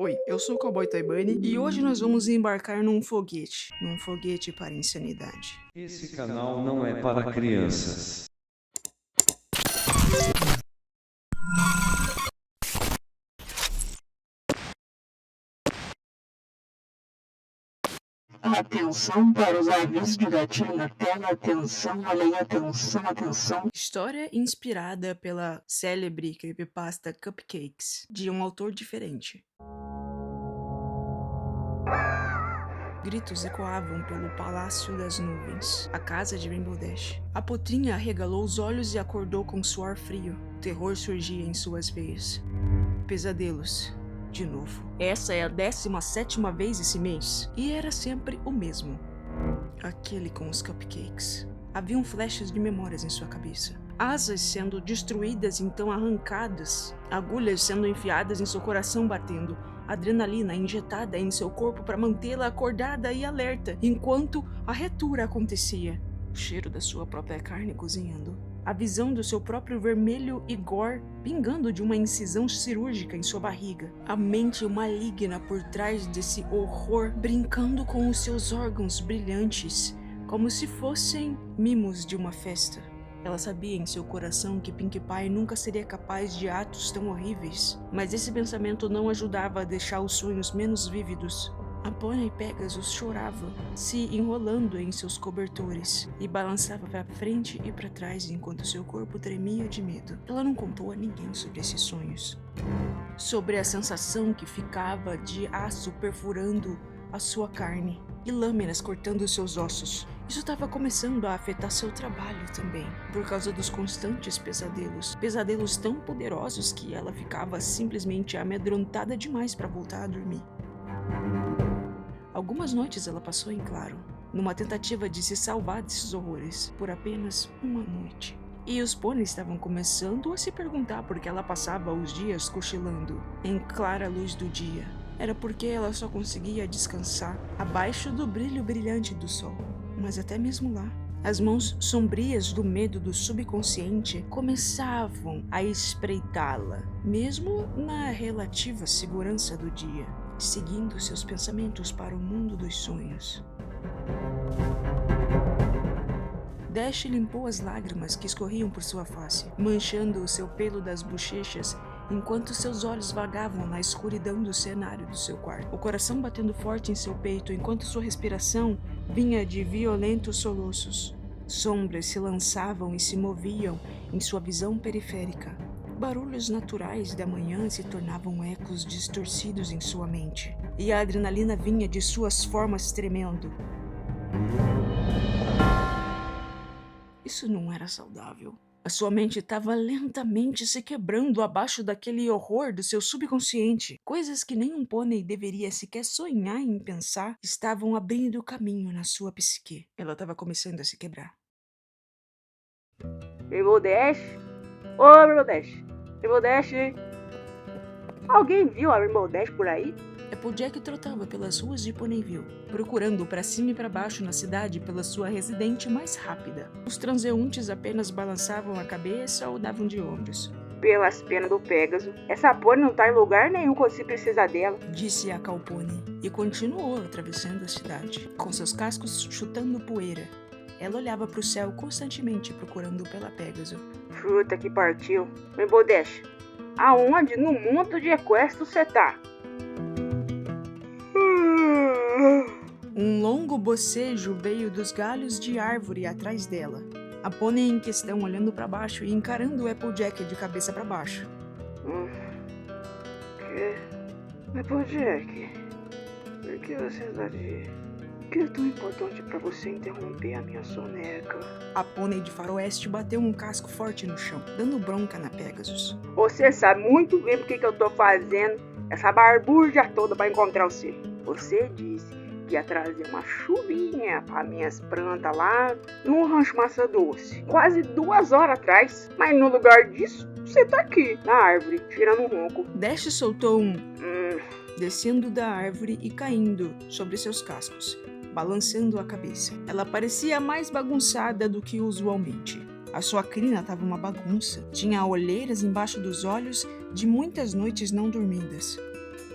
Oi, eu sou o Cowboy Taibane e hoje nós vamos embarcar num foguete para a insanidade. Esse canal não é para crianças. Atenção para os avisos de gatilho na tela. Atenção, olha aí, atenção, atenção. História inspirada pela célebre creepypasta Cupcakes, de um autor diferente. Gritos ecoavam pelo Palácio das Nuvens, a casa de Rainbow Dash. A potrinha arregalou os olhos e acordou com suor frio. O terror surgia em suas veias. Pesadelos. De novo. Essa é a 17ª vez esse mês, e era sempre o mesmo. Aquele com os cupcakes. Haviam flechas de memórias em sua cabeça. Asas sendo destruídas, então arrancadas. Agulhas sendo enfiadas em seu coração batendo. Adrenalina injetada em seu corpo para mantê-la acordada e alerta, enquanto a retura acontecia. O cheiro da sua própria carne cozinhando. A visão do seu próprio vermelho e gore pingando de uma incisão cirúrgica em sua barriga. A mente maligna por trás desse horror brincando com os seus órgãos brilhantes, como se fossem mimos de uma festa. Ela sabia em seu coração que Pinkie Pie nunca seria capaz de atos tão horríveis, mas esse pensamento não ajudava a deixar os sonhos menos vívidos. A Pônei Pegasus chorava, se enrolando em seus cobertores, e balançava para frente e para trás enquanto seu corpo tremia de medo. Ela não contou a ninguém sobre esses sonhos. Sobre a sensação que ficava de aço perfurando a sua carne e lâminas cortando seus ossos. Isso estava começando a afetar seu trabalho também, por causa dos constantes pesadelos. Pesadelos tão poderosos que ela ficava simplesmente amedrontada demais para voltar a dormir. Algumas noites ela passou em claro, numa tentativa de se salvar desses horrores, por apenas uma noite. E os pôneis estavam começando a se perguntar por que ela passava os dias cochilando, em clara luz do dia. Era porque ela só conseguia descansar abaixo do brilho brilhante do sol. Mas até mesmo lá, as mãos sombrias do medo do subconsciente começavam a espreitá-la, mesmo na relativa segurança do dia, seguindo seus pensamentos para o mundo dos sonhos. Dash limpou as lágrimas que escorriam por sua face, manchando o seu pelo das bochechas, enquanto seus olhos vagavam na escuridão do cenário do seu quarto. O coração batendo forte em seu peito, enquanto sua respiração vinha de violentos soluços. Sombras se lançavam e se moviam em sua visão periférica. Barulhos naturais da manhã se tornavam ecos distorcidos em sua mente, e a adrenalina vinha de suas formas tremendo. Isso não era saudável. A sua mente estava lentamente se quebrando abaixo daquele horror do seu subconsciente. Coisas que nem um pônei deveria sequer sonhar em pensar estavam abrindo caminho na sua psique. Ela estava começando a se quebrar. Rainbow Dash? Ô, Rainbow Dash! Rainbow Dash! Alguém viu a Rainbow Dash por aí? Applejack trotava pelas ruas de Ponyville, procurando para cima e para baixo na cidade pela sua residente mais rápida. Os transeuntes apenas balançavam a cabeça ou davam de ombros. Pelas penas do Pégaso, essa pônei não tá em lugar nenhum quando se precisa dela, disse a Cowpony, e continuou atravessando a cidade, com seus cascos chutando poeira. Ela olhava para o céu constantemente procurando pela Pégaso. Fruta que partiu. Rainbow Dash, aonde no mundo de Equestro você tá? Um longo bocejo veio dos galhos de árvore atrás dela. A pônei em questão olhando para baixo e encarando o Applejack de cabeça para baixo. Applejack, por que você está de... O que é tão importante pra você interromper a minha soneca? A pônei de faroeste bateu um casco forte no chão, dando bronca na Pegasus. Você sabe muito bem por que eu tô fazendo essa barbúrdia toda pra encontrar você. Você disse que ia trazer uma chuvinha para minhas plantas lá no Rancho Massa Doce. Quase 2 horas atrás. Mas no lugar disso, você tá aqui, na árvore, tirando um ronco. Dash soltou descendo da árvore e caindo sobre seus cascos, balançando a cabeça. Ela parecia mais bagunçada do que usualmente. A sua crina estava uma bagunça. Tinha olheiras embaixo dos olhos de muitas noites não dormidas.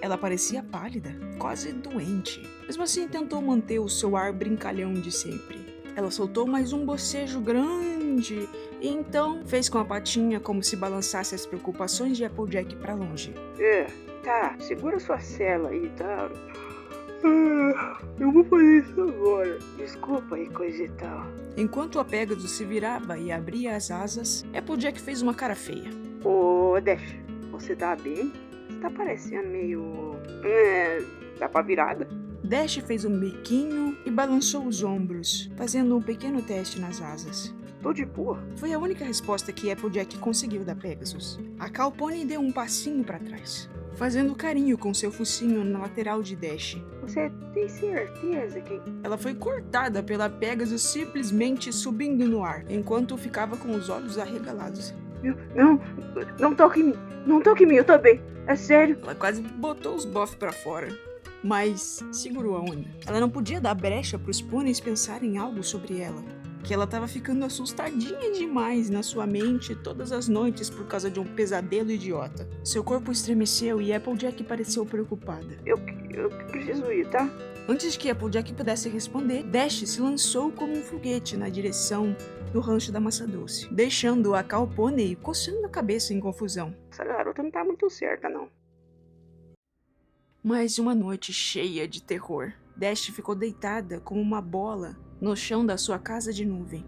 Ela parecia pálida, quase doente. Mesmo assim, tentou manter o seu ar brincalhão de sempre. Ela soltou mais um bocejo grande e então fez com a patinha como se balançasse as preocupações de Applejack para longe. Tá, segura sua cela aí, tá? Eu vou fazer isso agora. Desculpa aí, coisa e tal. Enquanto a Pegasus se virava e abria as asas, Applejack fez uma cara feia. Ô, Dash, você tá bem? Você tá parecendo meio... tá pra virada? Dash fez um biquinho e balançou os ombros, fazendo um pequeno teste nas asas. Tô de boa. Foi a única resposta que Applejack conseguiu da Pegasus. A Cow Pony deu um passinho para trás, fazendo carinho com seu focinho na lateral de Dash. Você tem certeza que... Ela foi cortada pela Pegasus simplesmente subindo no ar, enquanto ficava com os olhos arregalados. Não toque em mim. Não toque em mim, eu tô bem. É sério. Ela quase botou os bofs pra fora, mas segurou a onda. Ela não podia dar brecha pros pôneis pensarem algo sobre ela, que ela estava ficando assustadinha demais na sua mente todas as noites por causa de um pesadelo idiota. Seu corpo estremeceu e Applejack pareceu preocupada. Eu preciso ir, tá? Antes que Applejack pudesse responder, Dash se lançou como um foguete na direção do rancho da Massa Doce, deixando a Cow Pony coçando a cabeça em confusão. Essa garota não tá muito certa, não. Mais uma noite cheia de terror. Dash ficou deitada como uma bola no chão da sua casa de nuvem.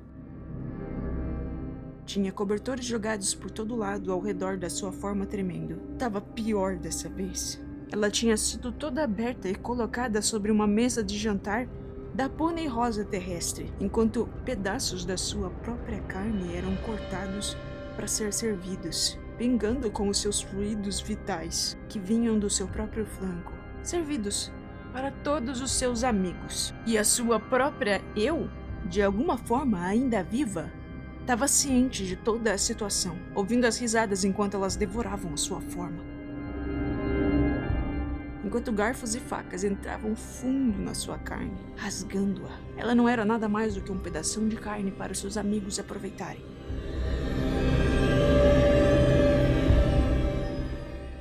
Tinha cobertores jogados por todo lado ao redor da sua forma tremendo. Tava pior dessa vez. Ela tinha sido toda aberta e colocada sobre uma mesa de jantar da pônei rosa terrestre, enquanto pedaços da sua própria carne eram cortados para ser servidos, pingando com os seus fluidos vitais, que vinham do seu próprio flanco, servidos para todos os seus amigos. E a sua própria eu, de alguma forma ainda viva, estava ciente de toda a situação, ouvindo as risadas enquanto elas devoravam a sua forma. Enquanto garfos e facas entravam fundo na sua carne, rasgando-a. Ela não era nada mais do que um pedação de carne para seus amigos aproveitarem.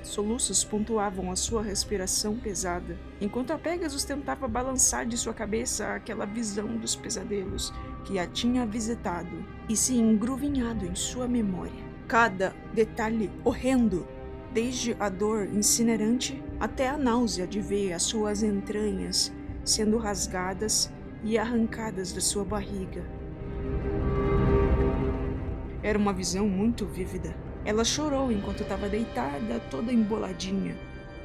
Soluços pontuavam a sua respiração pesada, enquanto a Pegasus tentava balançar de sua cabeça aquela visão dos pesadelos que a tinha visitado e se engruvinhado em sua memória. Cada detalhe horrendo, desde a dor incinerante até a náusea de ver as suas entranhas sendo rasgadas e arrancadas da sua barriga. Era uma visão muito vívida. Ela chorou enquanto estava deitada, toda emboladinha,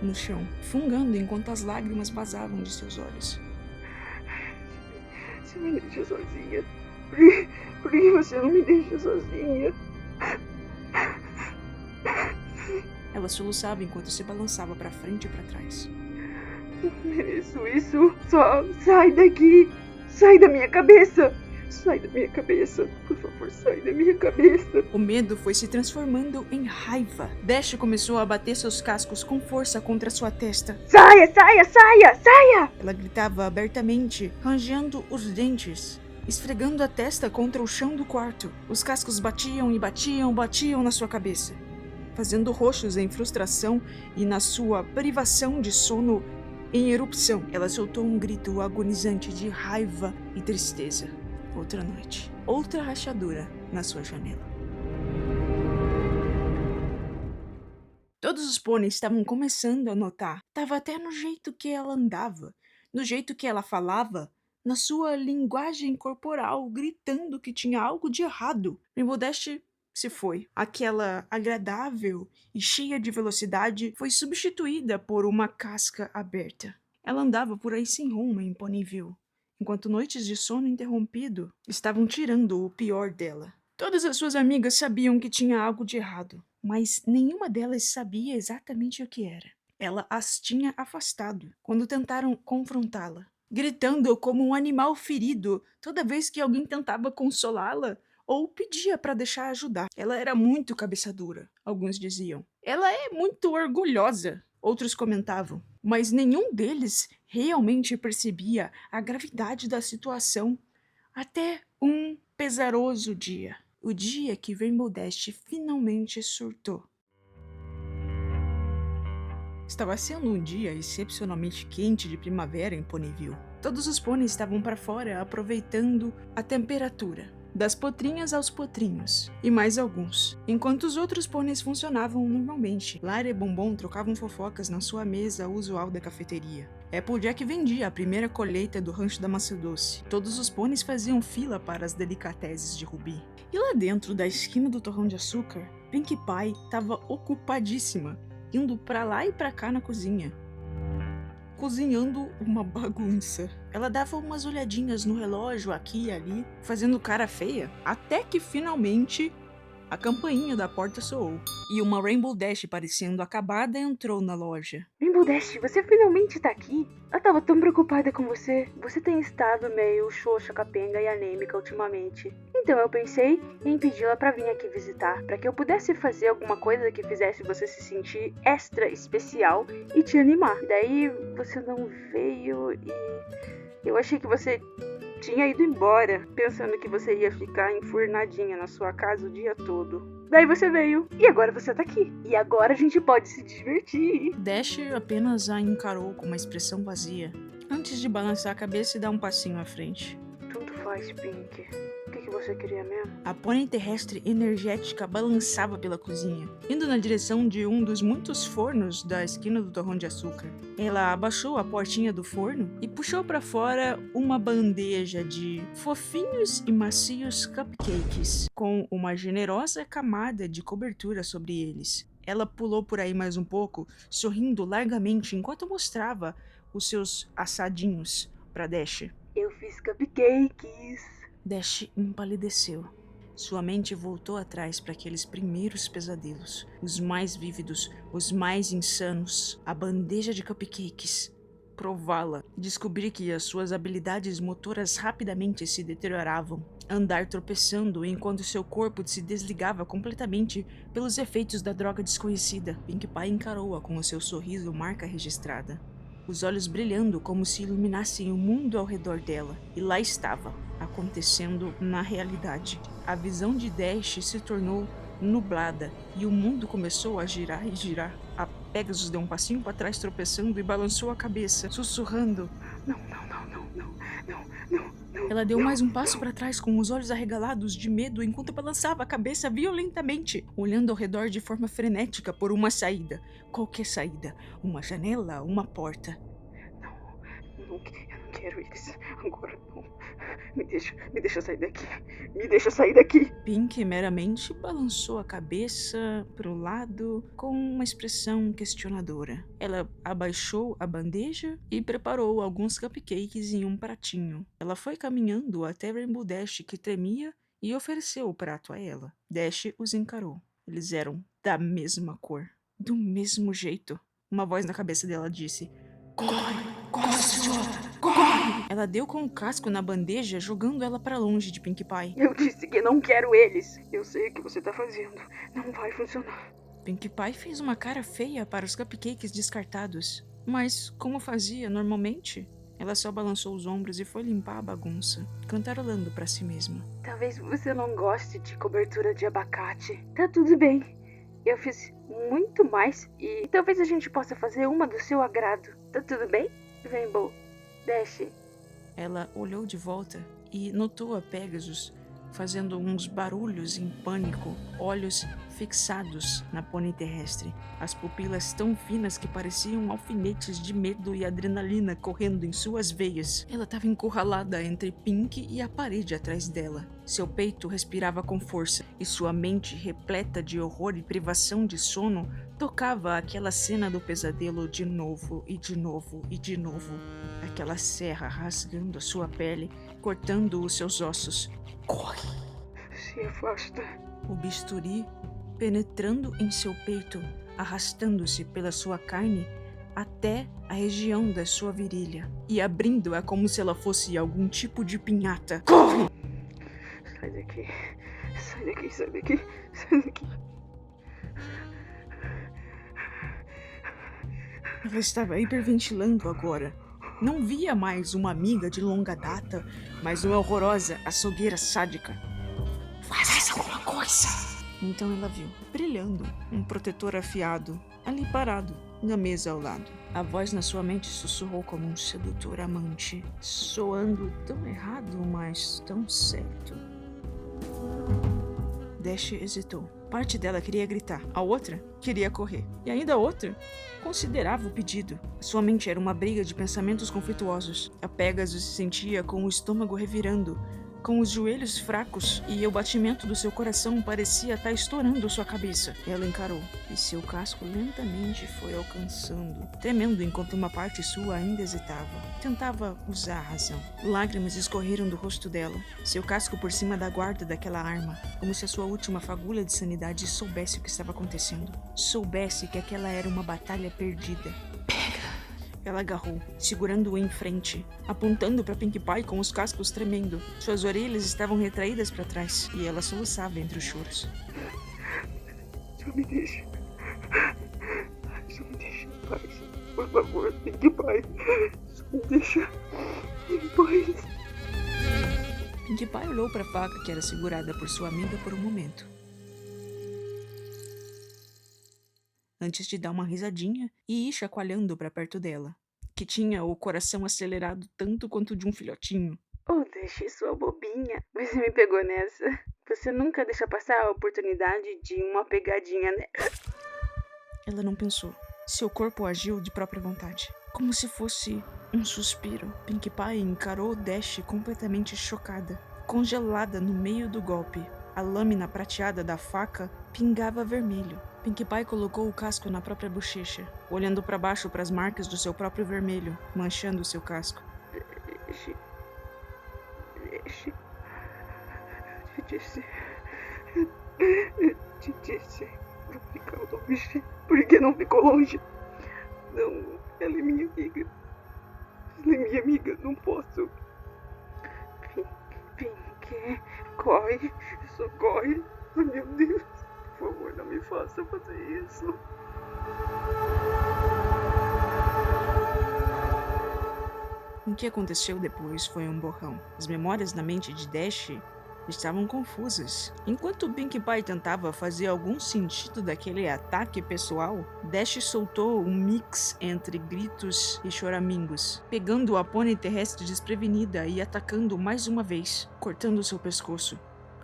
no chão, fungando enquanto as lágrimas vazavam de seus olhos. Você me deixa sozinha? Por que você não me deixa sozinha? Ela soluçava enquanto se balançava para frente e para trás. Não mereço isso. Só sai daqui. Sai da minha cabeça. Sai da minha cabeça. Por favor, sai da minha cabeça. O medo foi se transformando em raiva. Dash começou a bater seus cascos com força contra sua testa. Saia, saia, saia, saia! Ela gritava abertamente, rangendo os dentes, esfregando a testa contra o chão do quarto. Os cascos batiam e batiam na sua cabeça, fazendo roxos em frustração e na sua privação de sono em erupção. Ela soltou um grito agonizante de raiva e tristeza. Outra noite, outra rachadura na sua janela. Todos os pôneis estavam começando a notar. Estava até no jeito que ela andava, no jeito que ela falava, na sua linguagem corporal, gritando que tinha algo de errado. Rainbow Dash se foi. Aquela agradável e cheia de velocidade foi substituída por uma casca aberta. Ela andava por aí sem rumo em Ponyville, enquanto noites de sono interrompido estavam tirando o pior dela. Todas as suas amigas sabiam que tinha algo de errado, mas nenhuma delas sabia exatamente o que era. Ela as tinha afastado quando tentaram confrontá-la, gritando como um animal ferido toda vez que alguém tentava consolá-la ou pedia para deixar ajudar. Ela era muito cabeça dura, alguns diziam. Ela é muito orgulhosa, outros comentavam. Mas nenhum deles realmente percebia a gravidade da situação. Até um pesaroso dia. O dia que Rainbow Dash finalmente surtou. Estava sendo um dia excepcionalmente quente de primavera em Ponyville. Todos os pôneis estavam para fora aproveitando a temperatura, das potrinhas aos potrinhos, e mais alguns, enquanto os outros pôneis funcionavam normalmente. Lara e Bombom trocavam fofocas na sua mesa usual da cafeteria. Applejack vendia a primeira colheita do rancho da maçã doce. Todos os pôneis faziam fila para as delicatessen de Ruby. E lá dentro da esquina do torrão de açúcar, Pinkie Pie estava ocupadíssima, indo pra lá e pra cá na cozinha, cozinhando uma bagunça. Ela dava umas olhadinhas no relógio aqui e ali, fazendo cara feia, até que finalmente a campainha da porta soou e uma Rainbow Dash parecendo acabada entrou na loja. Rainbow Dash, você finalmente tá aqui? Eu tava tão preocupada com você. Você tem estado meio xoxa, capenga e anêmica ultimamente. Então eu pensei em pedi-la pra vir aqui visitar, pra que eu pudesse fazer alguma coisa que fizesse você se sentir extra especial e te animar. Daí você não veio e eu achei que você tinha ido embora, pensando que você ia ficar enfurnadinha na sua casa o dia todo. Daí você veio, e agora você tá aqui. E agora a gente pode se divertir. Dash apenas a encarou com uma expressão vazia, antes de balançar a cabeça e dar um passinho à frente. Tanto faz, Pink. O que você queria mesmo? A pônei terrestre energética balançava pela cozinha, indo na direção de um dos muitos fornos da esquina do torrão de açúcar. Ela abaixou a portinha do forno e puxou para fora uma bandeja de fofinhos e macios cupcakes, com uma generosa camada de cobertura sobre eles. Ela pulou por aí mais um pouco, sorrindo largamente enquanto mostrava os seus assadinhos para Dash. Eu fiz cupcakes. Dash empalideceu. Sua mente voltou atrás para aqueles primeiros pesadelos, os mais vívidos, os mais insanos. A bandeja de cupcakes. Prová-la. Descobrir que as suas habilidades motoras rapidamente se deterioravam. Andar tropeçando enquanto seu corpo se desligava completamente pelos efeitos da droga desconhecida. Pinkie Pie encarou-a com o seu sorriso marca registrada. Os olhos brilhando como se iluminassem o mundo ao redor dela. E lá estava, acontecendo na realidade. A visão de Dash se tornou nublada e o mundo começou a girar e girar. A Pegasus deu um passinho para trás, tropeçando e balançou a cabeça, sussurrando. Não. Ela deu mais um passo para trás com os olhos arregalados de medo enquanto balançava a cabeça violentamente, olhando ao redor de forma frenética por uma saída. Qualquer saída. Uma janela, uma porta. Eu não quero eles. Agora não. Me deixa sair daqui. Me deixa sair daqui. Pink meramente balançou a cabeça pro lado com uma expressão questionadora. Ela abaixou a bandeja e preparou alguns cupcakes em um pratinho. Ela foi caminhando até Rainbow Dash, que tremia, e ofereceu o prato a ela. Dash os encarou. Eles eram da mesma cor, do mesmo jeito. Uma voz na cabeça dela disse: Corre, senhora! Corre! Ela deu com o casco na bandeja, jogando ela para longe de Pinkie Pie. Eu disse que não quero eles. Eu sei o que você tá fazendo. Não vai funcionar. Pinkie Pie fez uma cara feia para os cupcakes descartados, mas, como fazia normalmente, ela só balançou os ombros e foi limpar a bagunça, cantarolando para si mesma. Talvez você não goste de cobertura de abacate. Tá tudo bem. Eu fiz muito mais e talvez a gente possa fazer uma do seu agrado. Tá tudo bem, Rainbow Dash? Ela olhou de volta e notou a Pegasus fazendo uns barulhos em pânico, olhos fixados na pônei terrestre, as pupilas tão finas que pareciam alfinetes de medo e adrenalina correndo em suas veias. Ela estava encurralada entre Pink e a parede atrás dela. Seu peito respirava com força e sua mente, repleta de horror e privação de sono, tocava aquela cena do pesadelo de novo e de novo e de novo. Aquela serra rasgando a sua pele, cortando os seus ossos. Corre! Se afasta. O bisturi penetrando em seu peito, arrastando-se pela sua carne até a região da sua virilha e abrindo-a como se ela fosse algum tipo de pinhata. Corre! Sai daqui. Sai daqui, sai daqui, sai daqui. Ela estava hiperventilando agora. Não via mais uma amiga de longa data, mas uma horrorosa açougueira sádica. Faz alguma coisa! Então ela viu, brilhando, um protetor afiado, ali parado, na mesa ao lado. A voz na sua mente sussurrou como um sedutor amante, soando tão errado, mas tão certo. Dash hesitou. Parte dela queria gritar, a outra queria correr. E ainda a outra considerava o pedido. Sua mente era uma briga de pensamentos conflituosos. A Pegasus se sentia com o estômago revirando, com os joelhos fracos, e o batimento do seu coração parecia estar estourando sua cabeça. Ela encarou, e seu casco lentamente foi alcançando, tremendo enquanto uma parte sua ainda hesitava. Tentava usar a razão. Lágrimas escorreram do rosto dela, seu casco por cima da guarda daquela arma, como se a sua última fagulha de sanidade soubesse o que estava acontecendo. Soubesse que aquela era uma batalha perdida. Ela agarrou, segurando-o em frente, apontando para Pinkie Pie com os cascos tremendo. Suas orelhas estavam retraídas para trás, e ela soluçava entre os choros. Só me deixa. Só me deixa em paz. Por favor, Pinkie Pie. Só me deixa em paz. Pinkie Pie olhou para a faca que era segurada por sua amiga por um momento, antes de dar uma risadinha e ir chacoalhando para perto dela, que tinha o coração acelerado tanto quanto o de um filhotinho. Oh, deixe sua bobinha. Você me pegou nessa. Você nunca deixa passar a oportunidade de uma pegadinha, né? Ela não pensou. Seu corpo agiu de própria vontade, como se fosse um suspiro. Pinkie Pie encarou Dash completamente chocada, congelada no meio do golpe. A lâmina prateada da faca pingava vermelho. Pinkie Pie colocou o casco na própria bochecha, olhando para baixo para as marcas do seu próprio vermelho, manchando o seu casco. Deixe. Eu te disse. Não fica longe. Por que não ficou longe? Não, ela é minha amiga. Ela é minha amiga, não posso. Pinkie, corre. Socorre. Oh, meu Deus. Por favor, não me faça fazer isso. O que aconteceu depois foi um borrão. As memórias na mente de Dash estavam confusas. Enquanto Pinkie Pie tentava fazer algum sentido daquele ataque pessoal, Dash soltou um mix entre gritos e choramingos, pegando a pônei terrestre desprevenida e atacando mais uma vez, cortando seu pescoço,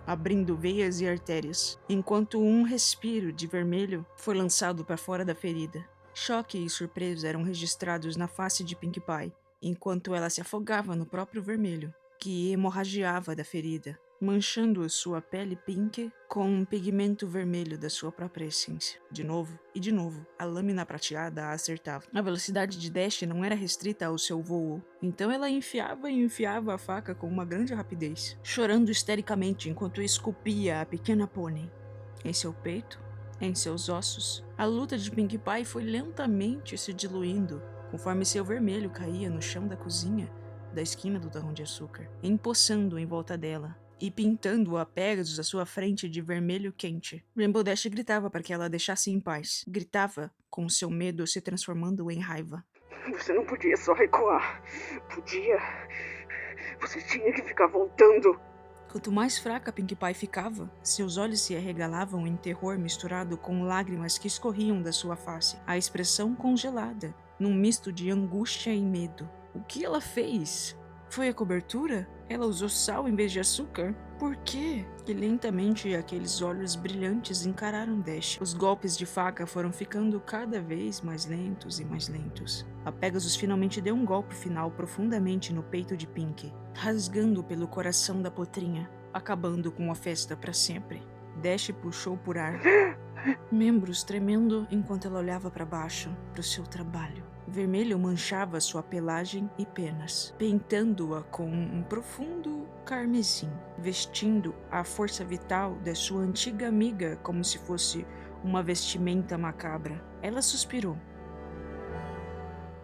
abrindo veias e artérias, enquanto um respiro de vermelho foi lançado para fora da ferida. Choque e surpresa eram registrados na face de Pinkie Pie, enquanto ela se afogava no próprio vermelho, que hemorragiava da ferida, manchando sua pele pink com um pigmento vermelho da sua própria essência. De novo e de novo, a lâmina prateada a acertava. A velocidade de Dash não era restrita ao seu voo, então ela enfiava e enfiava a faca com uma grande rapidez, chorando histericamente enquanto esculpia a pequena pônei. Em seu peito, em seus ossos, a luta de Pinkie Pie foi lentamente se diluindo, conforme seu vermelho caía no chão da cozinha da esquina do Torrão de Açúcar, empoçando em volta dela e pintando a Pegasus à sua frente de vermelho quente. Rainbow Dash gritava para que ela a deixasse em paz. Gritava com seu medo se transformando em raiva. Você não podia só recuar. Podia. Você tinha que ficar voltando. Quanto mais fraca Pinkie Pie ficava, seus olhos se arregalavam em terror misturado com lágrimas que escorriam da sua face, a expressão congelada, num misto de angústia e medo. O que ela fez? Foi a cobertura? Ela usou sal em vez de açúcar? Por quê? E lentamente aqueles olhos brilhantes encararam Dash. Os golpes de faca foram ficando cada vez mais lentos e mais lentos. A Pegasus finalmente deu um golpe final profundamente no peito de Pinkie, rasgando pelo coração da potrinha, acabando com a festa para sempre. Dash puxou por ar, membros tremendo enquanto ela olhava para baixo, para o seu trabalho. Vermelho manchava sua pelagem e penas, pintando-a com um profundo carmesim, vestindo a força vital da sua antiga amiga como se fosse uma vestimenta macabra. Ela suspirou,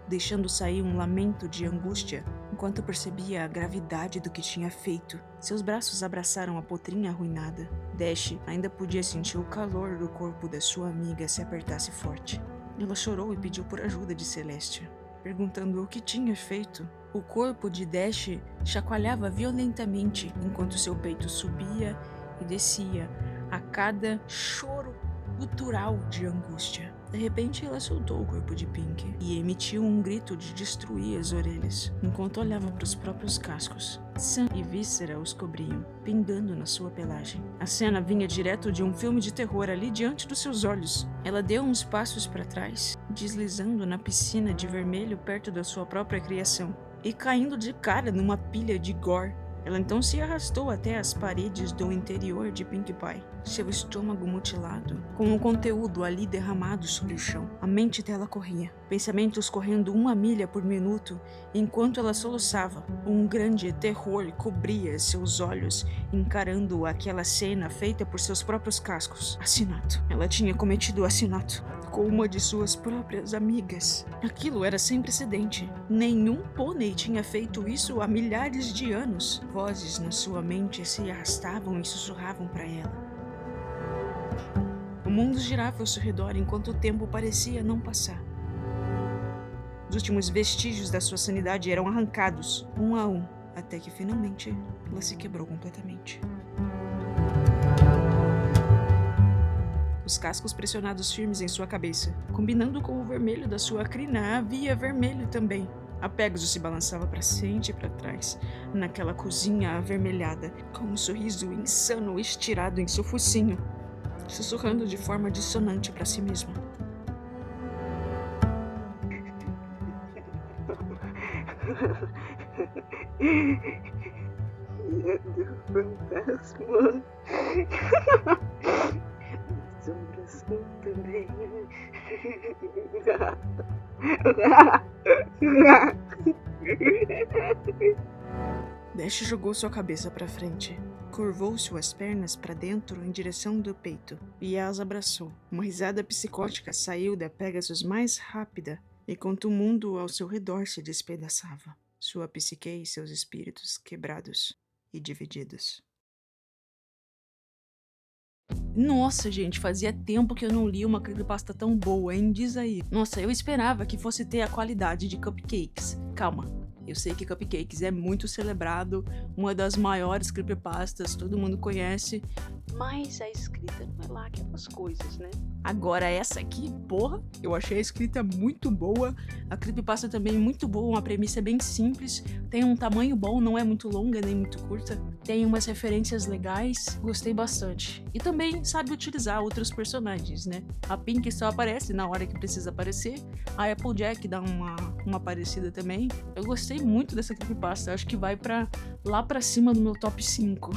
deixando sair um lamento de angústia enquanto percebia a gravidade do que tinha feito. Seus braços abraçaram a potrinha arruinada. Dash ainda podia sentir o calor do corpo da sua amiga se apertasse forte. Ela chorou e pediu por ajuda de Celestia, perguntando o que tinha feito. O corpo de Dash chacoalhava violentamente enquanto seu peito subia e descia a cada choro gutural de angústia. De repente, ela soltou o corpo de Pink e emitiu um grito de destruir as orelhas, enquanto olhava para os próprios cascos. Sangue e víscera os cobriam, pingando na sua pelagem. A cena vinha direto de um filme de terror ali diante dos seus olhos. Ela deu uns passos para trás, deslizando na piscina de vermelho perto da sua própria criação, e caindo de cara numa pilha de gore. Ela então se arrastou até as paredes do interior de Pinkie Pie, seu estômago mutilado, com o conteúdo ali derramado sobre o chão. A mente dela corria, pensamentos correndo 1 milha por minuto, enquanto ela soluçava. Um grande terror cobria seus olhos, encarando aquela cena feita por seus próprios cascos. Assassinato. Ela tinha cometido assassinato com uma de suas próprias amigas. Aquilo era sem precedente. Nenhum pônei tinha feito isso há milhares de anos. Vozes na sua mente se arrastavam e sussurravam para ela. O mundo girava ao seu redor enquanto o tempo parecia não passar. Os últimos vestígios da sua sanidade eram arrancados, um a um, até que finalmente ela se quebrou completamente. Os cascos pressionados firmes em sua cabeça, combinando com o vermelho da sua crina, havia vermelho também. A Pegasus se balançava para frente e para trás, naquela cozinha avermelhada, com um sorriso insano estirado em seu focinho, sussurrando de forma dissonante para si mesma. Medo fantasma. Assombração também. Dash jogou sua cabeça para frente, curvou suas pernas para dentro em direção do peito e as abraçou. Uma risada psicótica saiu da Pegasus mais rápida, enquanto o mundo ao seu redor se despedaçava, sua psique e seus espíritos quebrados e divididos. Nossa, gente, fazia tempo que eu não li uma creepypasta tão boa, hein? Diz aí. Nossa, eu esperava que fosse ter a qualidade de Cupcakes. Calma, eu sei que Cupcakes é muito celebrado, uma das maiores creepypastas, todo mundo conhece, mas a escrita não é lá aquelas coisas, né? Agora essa aqui, porra, eu achei a escrita muito boa, a creepypasta também muito boa, uma premissa bem simples, tem um tamanho bom, não é muito longa nem muito curta, tem umas referências legais, gostei bastante. E também sabe utilizar outros personagens, né? A Pink só aparece na hora que precisa aparecer, a Applejack dá uma aparecida também. Eu gostei muito dessa creepypasta, acho que vai lá pra cima do meu top 5.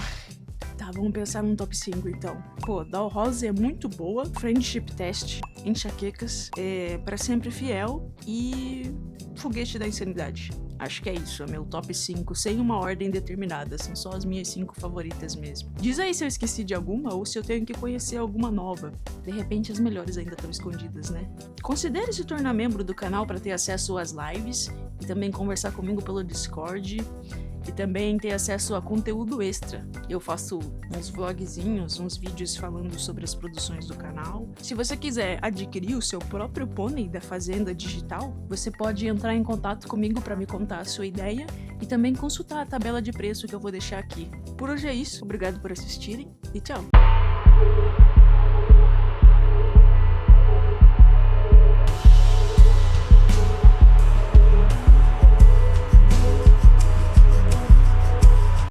Tá, vamos pensar num top 5 então. Pô, Dollhouse é muito boa, Friendship Test, Enxaquecas, Pra Sempre Fiel e Foguete da Insanidade. Acho que é isso, é meu top 5, sem uma ordem determinada, são só as minhas 5 favoritas mesmo. Diz aí se eu esqueci de alguma ou se eu tenho que conhecer alguma nova. De repente as melhores ainda estão escondidas, né? Considere se tornar membro do canal para ter acesso às lives e também conversar comigo pelo Discord. E também ter acesso a conteúdo extra. Eu faço uns vlogzinhos, uns vídeos falando sobre as produções do canal. Se você quiser adquirir o seu próprio pônei da Fazenda Digital, você pode entrar em contato comigo para me contar a sua ideia e também consultar a tabela de preço que eu vou deixar aqui. Por hoje é isso, obrigado por assistirem e tchau!